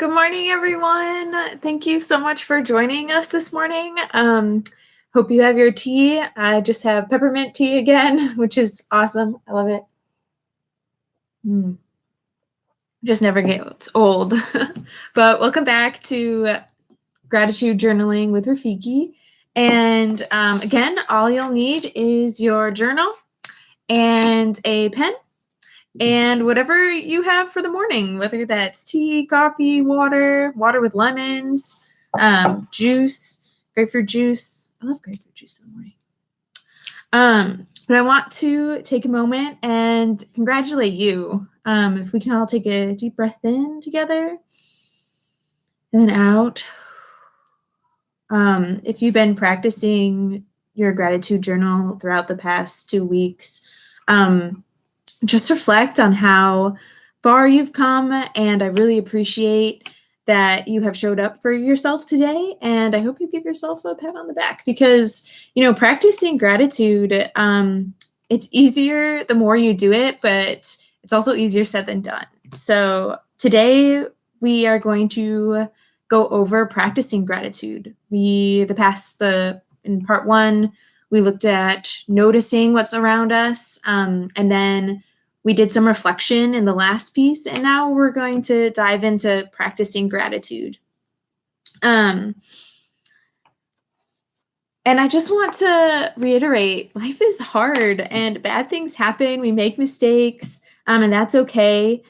Good morning, everyone. Thank you so much for joining us this morning. Hope you have your tea. I just have peppermint tea again, which is awesome. I love it. Just never gets old. But welcome back to Gratitude Journaling with Rafiki. And again, all you'll need is your journal and a pen and whatever you have for the morning, whether that's tea, coffee, water with lemons, juice, grapefruit juice. I love grapefruit juice in the morning. But I want to take a moment and congratulate you. If we can all take a deep breath in together and then out. If you've been practicing your gratitude journal throughout the past 2 weeks, just reflect on how far you've come, and I really appreciate that you have showed up for yourself today, and I hope you give yourself a pat on the back because, practicing gratitude, it's easier the more you do it, but it's also easier said than done. So today we are going to go over practicing gratitude. In part 1, we looked at noticing what's around us, and then we did some reflection in the last piece, and now we're going to dive into practicing gratitude. And I just want to reiterate, life is hard and bad things happen. We make mistakes, and that's okay.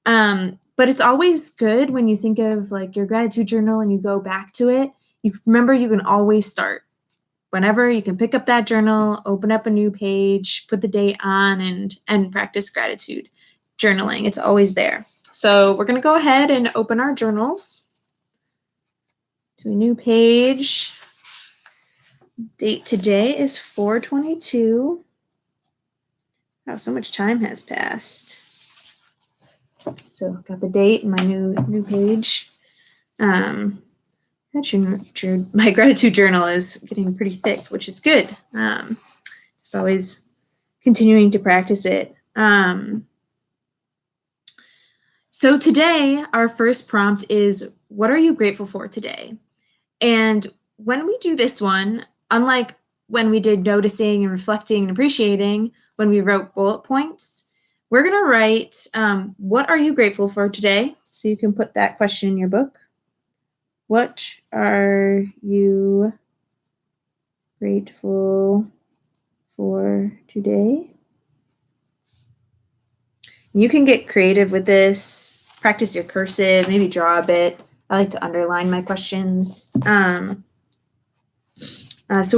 But it's always good when you think of like your gratitude journal and you go back to it. You remember you can always start. Whenever you can pick up that journal, open up a new page, put the date on, and practice gratitude journaling. It's always there. So we're going to go ahead and open our journals to a new page. Date today is 4/22. Wow, so much time has passed. So got the date and my new page. My gratitude journal is getting pretty thick, which is good. Just always continuing to practice it. So today, our first prompt is, what are you grateful for today? And when we do this one, unlike when we did noticing and reflecting and appreciating, when we wrote bullet points, we're going to write, what are you grateful for today? So you can put that question in your book. What are you grateful for today? You can get creative with this, practice your cursive, maybe draw a bit. I like to underline my questions. So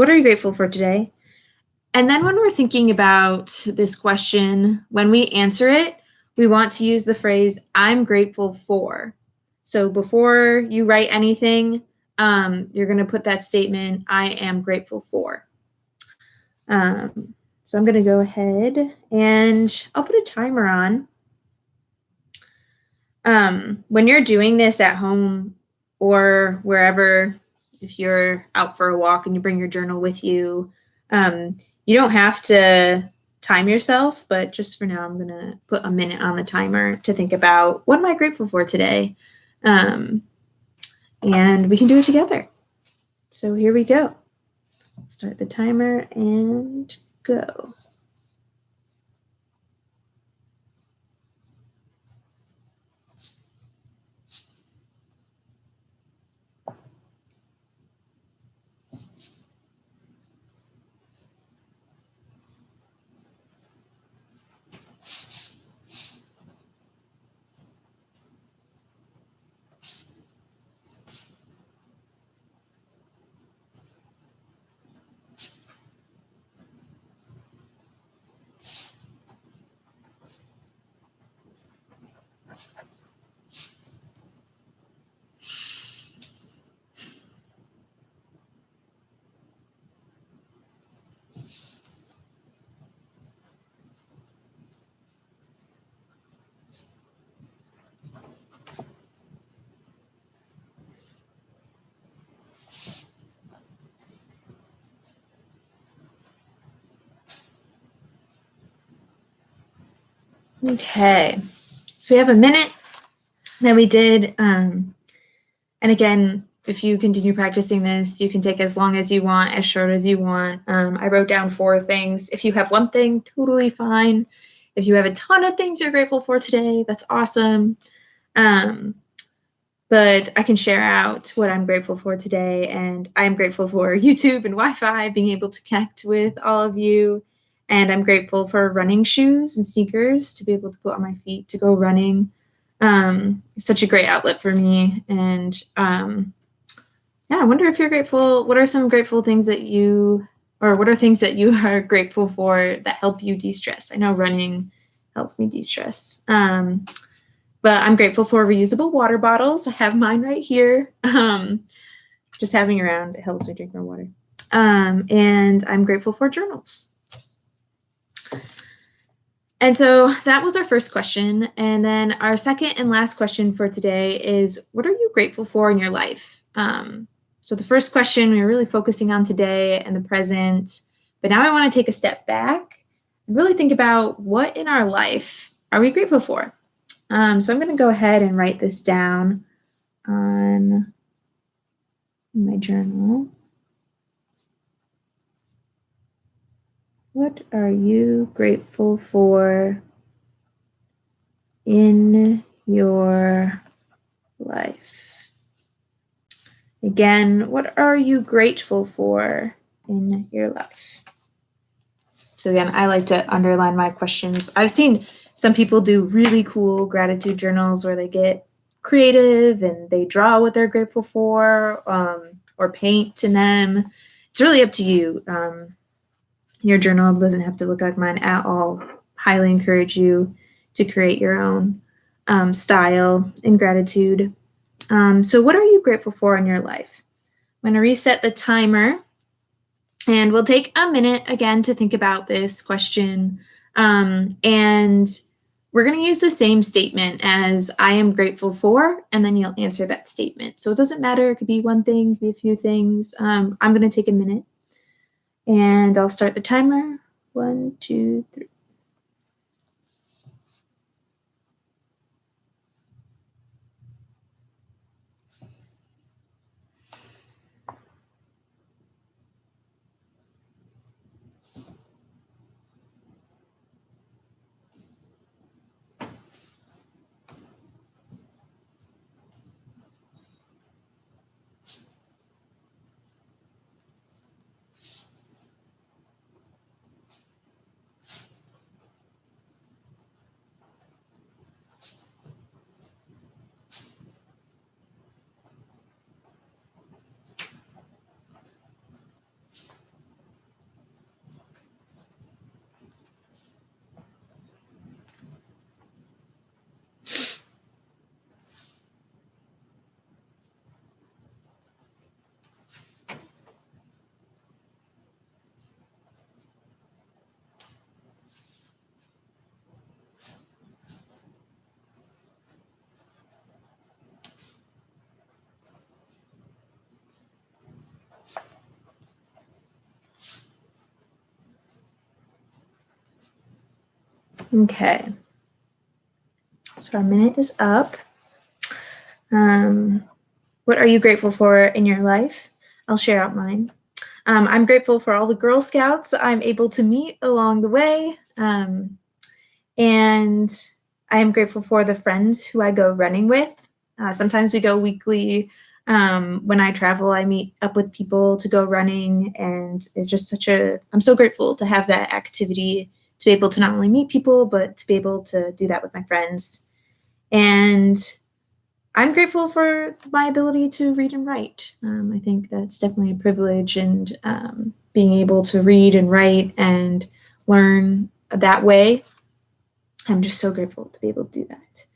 what are you grateful for today? And then when we're thinking about this question, when we answer it, we want to use the phrase, I'm grateful for. So before you write anything, you're going to put that statement, I am grateful for. So I'm going to go ahead and I'll put a timer on. When you're doing this at home or wherever, if you're out for a walk and you bring your journal with you, you don't have to time yourself, but just for now, I'm going to put a minute on the timer to think about what am I grateful for today? And we can do it together. So here we go. Start the timer and go. Okay, so we have a minute. Then we did And again, if you continue practicing this, you can take as long as you want, as short as you want. I wrote down 4 things. If you have one thing, totally fine. If you have a ton of things you're grateful for today, that's awesome. But I can share out what I'm grateful for today. And I'm grateful for YouTube and Wi-Fi, being able to connect with all of you. And I'm grateful for running shoes and sneakers to be able to put on my feet to go running. Such a great outlet for me. And yeah, I wonder if you're grateful. What are some grateful things that what are things that you are grateful for that help you de-stress? I know running helps me de-stress. But I'm grateful for reusable water bottles. I have mine right here. Just having around, it helps me drink more water. And I'm grateful for journals. And so that was our first question. And then our second and last question for today is, what are you grateful for in your life? So the first question we're really focusing on today and the present, but now I want to take a step back and really think about what in our life are we grateful for? So I'm going to go ahead and write this down on my journal. What are you grateful for in your life? Again, what are you grateful for in your life? So again, I like to underline my questions. I've seen some people do really cool gratitude journals where they get creative and they draw what they're grateful for, or paint in them. It's really up to you. Your journal doesn't have to look like mine at all. Highly encourage you to create your own style in gratitude. So what are you grateful for in your life? I'm going to reset the timer. And we'll take a minute again to think about this question. And we're going to use the same statement as I am grateful for, and then you'll answer that statement. So it doesn't matter. It could be one thing, it could be a few things. I'm going to take a minute and I'll start the timer. 1, 2, 3. Okay. So our minute is up. What are you grateful for in your life? I'll share out mine. I'm grateful for all the Girl Scouts I'm able to meet along the way. And I am grateful for the friends who I go running with. Sometimes we go weekly. When I travel, I meet up with people to go running, and it's just I'm so grateful to have that activity, to be able to not only meet people, but to be able to do that with my friends. And I'm grateful for my ability to read and write. I think that's definitely a privilege, and being able to read and write and learn that way, I'm just so grateful to be able to do that.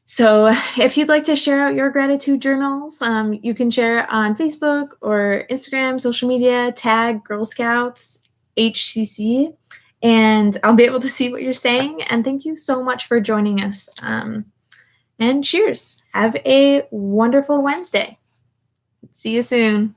So if you'd like to share out your gratitude journals, you can share it on Facebook or Instagram, social media, tag Girl Scouts HCC, and I'll be able to see what you're saying. And thank you so much for joining us. And cheers. Have a wonderful Wednesday. See you soon.